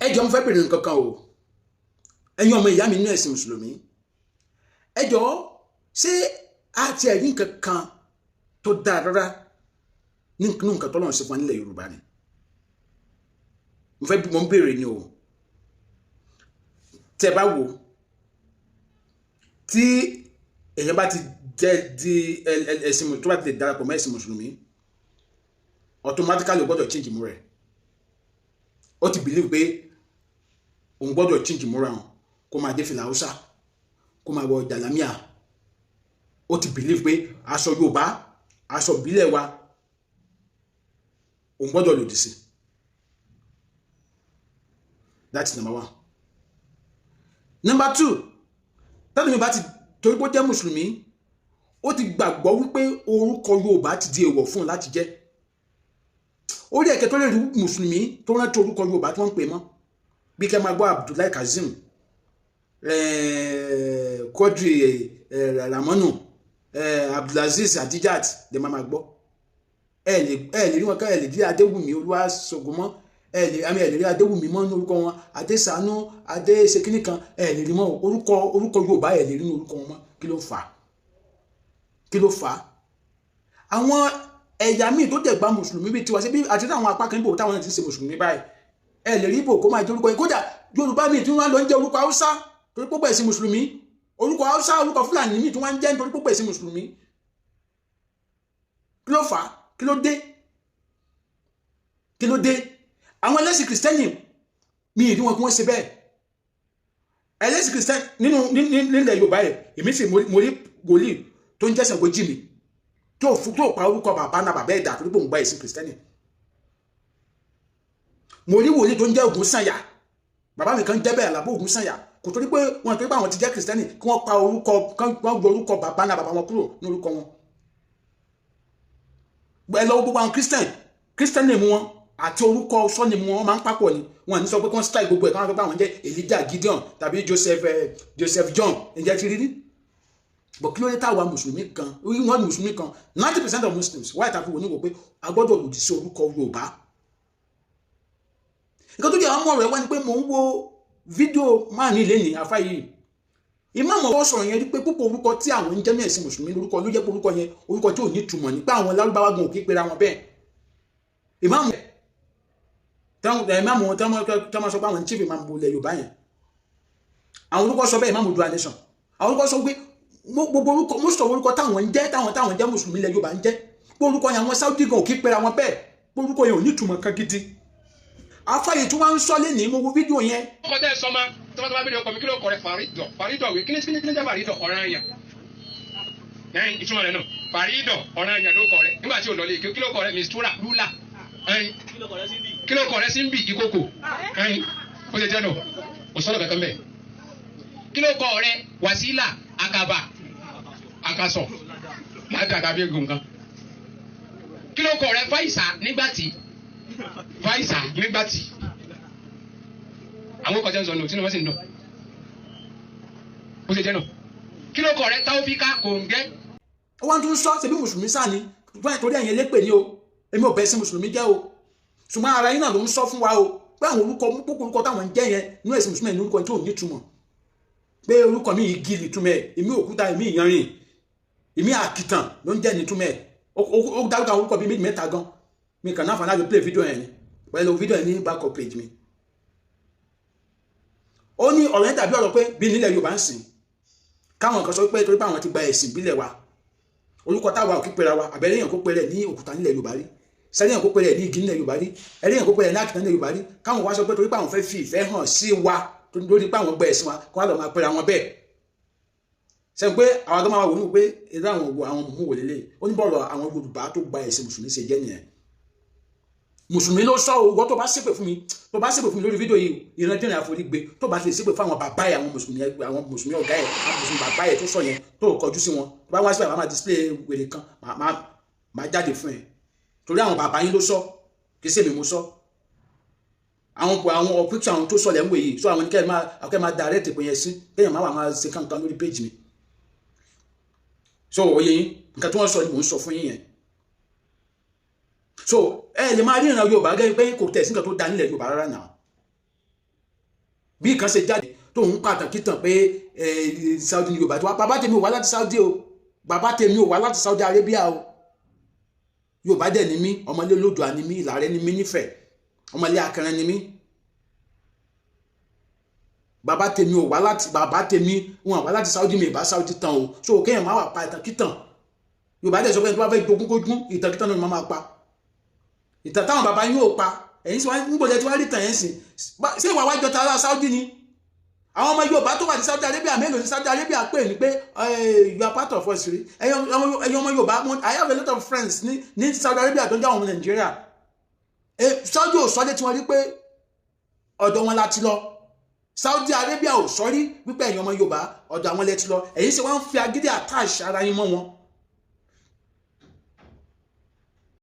ẹ jọ̀ọ́ mo fẹ́ bèrè nǹkan kan o ẹ̀yin ọmọ ìyá mi nínú ẹ̀sìn mùsùlùmí ẹ jọ̀ọ́ ṣé àti ẹ̀rí nǹkan kan tó dáa rárá nínú nǹkan tó lọ́n ṣe fún wa nílẹ̀ Yorùbá ni mo ń bèrè ni o tẹ́ bá wò tí èèyàn bá ti jẹ́ di ẹ̀sìn tó bá ti lè darapọ̀ mọ́ ẹ̀sìn mùsùlùmí automatically o gbọ́dọ̀ change múra ẹ̀ ó ti believe pé òun gbọ́dọ̀ change múra hàn kó máa dé fìlà Haúsá kó máa wọ jàlámíà ó ti believe pé aṣọ Yorùbá aṣọ ìbílẹ̀ wa òun gbọ́dọ̀ lòdì sí. That's number one. Number two, tẹ́lẹ̀ mi bá ti torí pé ó jẹ́ mùsùlùmí ó ti gbàgbọ́ wípé orúkọ Yorùbá ti di èèwọ̀ fún un láti jẹ́. Orí ẹ̀kẹ́ tó lè rí mùsùlùmí tó rántí orúkọ Yorùbá tí wọ́n ń pè mọ́ bí kẹ́ máa gbọ́ Abdullahi Kazeem Quadri Ramonu Abdulaziz Adijat lè máa gbọ́ ẹ lè rí wọn ká ẹ lè rí Adéwùmí Olúwaṣògùnmọ́ ẹ lè rí Adéwùmí mọ́ ní orúkọ wọn Adésànú Adéṣekínì kan ẹ lè rí mọ́ orúkọ Yorùbá ẹ lè rí ní orúkọ wọn mọ́ kí ló fà á àwọn ẹ̀yà míì tó dẹ̀ gba mùsùlùmí bíi tiwa sí bí àti àwọn apá kan níbo táwọn náà ti ń ṣe mùsùlùmí báyìí ẹ lè rí ibò kó máa jẹ orúkọ yìí kódà Yorùbá míì tí wọ́n lọ ń jẹ orúkọ Haúsá torí púpọ̀ ẹ̀sìn mùsùlùmí orúkọ Haúsá orúkọ Fúlàní míì tí wọ́n ń jẹ́ nítorí púpọ̀ ẹ̀sìn mùsùlùmí kí ló fà á kí ló dé àwọn ẹlẹ́sìn kìrìsìtẹ́nì mi ì rí wọn kí wọ́n ṣe bẹ́ẹ̀ ẹlẹ́sìn kìrìsìtẹ́nì nílẹ̀ Yorùbá yẹn èmi sì mo rí wòlíì tó ń jẹ́sẹ̀ gojì mi tó pa orúkọ bàbá náà bàbá ẹ̀dá torí pé òun gba ẹ̀sìn kìrìsìtẹ́nì mo rí wòlíì tó ń jẹ́ Ògúnsànyà bàbá mi kan jẹ́ bẹ́ẹ̀ Àlàbó Ògúnsànyà kò torí pé wọn torí pé àwọn ti jẹ́ kìrìsìtẹ́nì kí wọ́n pa orúkọ wọ́n gbọ́ orúkọ bàbá náà bàbá wọn kúrò ní orúkọ wọn ẹ lọ gbogbo àwọn kìrìsìtẹ́nì mu wọn àti orúkọ sọ́ni mu wọn máa ń papọ̀ ni wọn ní sọ pé kí wọ́n style gbogbo ẹ̀ káwọn sọ pé àwọn jẹ́ Elijah Gideon tàbí Joseph John ǹjẹ́ ti rí rí but kí ló dé táwa mùsùlùmí kan wọ́n mùsùlùmí kan 90% of Muslims wáyé tàbí wò ní wò pé a gbọ́dọ̀ lòdì sí orúkọ Yorùbá nǹkan tó jẹ́ àwọn ọmọ rẹ̀ wá ni pé mò ń wo fídíò máa ní ilé ní afá yìí ìmáàmù ọwọ́ sọ̀rọ̀ yẹn rí pé púpọ̀ orúkọ tí àwọn ń jẹ́ ní ẹ̀sìn mùsùlùmí lórúkọ ló jẹ́ pé orúkọ yẹn orúkọ tí ò ní túmọ̀ nípa àwọn Lárúbáwá gan òkè pera wọn bẹ́ẹ̀ ìmáàmù wọn tí wọ́n sọ pé àwọn chief ìmáàmù ilẹ̀ Yorùbá yẹn àwọn orúkọ sọ bẹ́ẹ̀ ìmáàmù Oòduà nation àwọn orúkọ sọ pé gbogbo orúkọ most of orúkọ táwọn ń jẹ́ táwọn jẹ́ mùsùlùmí ilẹ̀ Yorùbá ń jẹ́ pé orúkọ yẹn àwọn Saudi gan òkè pera wọn bẹ́ẹ̀ pé orúkọ yẹn ò ní túmọ̀ kan gidi afáyè tí wọ́n ń sọ lé ní mo wo fídíò yẹn. ọkọ tẹ sọ ma tọmọtọmọ bí ọkọ mi kí ló kọ rẹ Faridọ wí kí ni jẹ Faridọ ọ̀ràn àyàn ẹyin ìtumọ̀ rẹ náà Faridọ ọ̀ràn àyàn ló kọ rẹ nígbà tí o lọ lé kí ló kọ rẹ mistura lula ẹyin kí ló kọ rẹ síbi ìkókò ẹyin ó ṣe jẹ náà o sọ̀rọ̀ kankan bẹ́ẹ̀ kí ló kọ rẹ Wasila Akaba Akasọ lágàgà bí egun kan kí ló kọ rẹ Faisa nígbàtí àwọn kọjá ń sọ nù tí wọ́n sì ń dùn ó ṣe jẹ́ nù kí ló kọ rẹ Taofika Kòǹgẹ́. ó wá tún sọ ṣe bí mùsùlùmí sáà ni torí ẹ̀yin elépè ni o èmi ò bẹ̀ sí mùsùlùmí jẹ́ o ṣùgbọ́n ara yín náà ló ń sọ fún wa o pé àwọn orúkọ táwọn ń jẹ́ yẹn nínú ẹ̀sìn mùsùlùmí ní orúkọ tí ò ní túmọ̀ pé orúkọ mi igi nìtumẹ̀ èmi òkúta èmi ìyanrìn èmi àkìtàn ló ń jẹ́ nìtumẹ̀ ó dárúkọ àwọn orúkọ bíi méjì mẹ́ta gan mi kàn náà fún aláàbò play video yẹn ni pẹ̀lú video yẹn ní back up page mi ó ní ọ̀rọ̀ yẹn tàbí ọ̀rọ̀ pé bí nílẹ̀ Yorùbá ń sìn káwọn kan sọ pé torí pé àwọn ti gba ẹ̀sìn ìbílẹ̀ wa orúkọ táwa ò kí pera wa àbẹ̀rẹ̀ èèyàn kó pera ní òkúta nílẹ̀ Yorùbá rí sẹ́ni èèyàn kó pera ní igi nílẹ̀ Yorùbá rí ẹ̀rẹ́ èèyàn kó pera ní àkìtàn nílẹ̀ Yorùbá rí káwọn wá sọ pé torí pé àwọn fẹ́ fi ìfẹ́ hàn sí wa lórí pé àwọn gba ẹ̀sìn wa kó wá lọ máa pera wọn bẹ́ẹ̀ sẹ́ni pé àwọn tó máa wò ní pé eré àwọn mú wò lélẹ̀ ó ní bọ̀rọ̀ àwọn Yorùbá tó gba ẹ̀sìn mùsùlùmí ṣe jẹ́ nìyẹn mùsùlùmí ló sọ owó tó bá ṣépè fún mi lórí fídíò yìí ìrìnàjò yẹn àforí gbé tó bá ti lè ṣépè fún àwọn bàbá yẹn àwọn mùsùlùmí ọ̀gá yẹn àwọn mùsùlùmí bàbá yẹn tó sọ yẹn tó kọjú sí wọn tó bá wá síbẹ̀ máa display wèrè kan máa jáde fún ẹ torí àwọn bàbá yín ló sọ kì í ṣèmi mo sọ àwọn picture àwọn tó sọ lẹ́ ń wò yìí sọ àwọn kẹ́ máa direct ìpè yẹn sí kéèyàn máa ṣe kankan lórí page mi so òye yín nǹkan tí wọ́n sọ ni mò ń sọ fún yín yẹn so ẹ lè máa rí ìran Yorùbá gẹ́gẹ́ pé kò tẹ̀sí nǹkan tó dá nílẹ̀ Yorùbá rárá náà bí nǹkan ṣe jáde tó ń pàtàkì tàn pé Saudi ni Yorùbá tó wá bàbá tèmi ò wá láti Saudi o bàbá tèmi ò wá láti Saudi Arabia o Yorùbá dẹ̀ ni mí ọmọlé Olódùà ni mí Ìlàrẹ́ ni mí nífẹ̀ẹ́ ọmọlé Akẹrẹ ni mí bàbá tèmi ò wá láti bàbá tèmi wọn wá láti Saudi mi ìbá Saudi tán o so kéèyàn má wà pa ìtàkì tàn Yorùbá dẹ̀ sọ pé ẹni tó bá fẹ́ jogún ìtàkì tàn náà ni máa pa ìtàn táwọn bàbá yín ò pa ẹ̀yin sọ ń gbọ́dọ̀ tí wọ́n rí tàn yẹn sìn ṣé ìwà wájọ tara Saudi ni àwọn ọmọ Yorùbá tó wà ní Saudi Arabia mélòó ní Saudi Arabia pè ní pé you are part of us rí ẹ̀yin ọmọ Yorùbá I have a lot of friends ní Saudi Arabia tó ń jẹ́ àwọn ọmọ Nàìjíríà Saudi ò sọ létí wọn rí pé ọ̀dọ̀ wọn láti lọ Saudi Arabia ò sọ rí wípé ẹ̀yin ọmọ Yorùbá ọ̀dọ̀ àwọn lẹ́tí lọ ẹ̀yin ṣe wọ́n ń fi agídí attach ara yín mọ́ wọn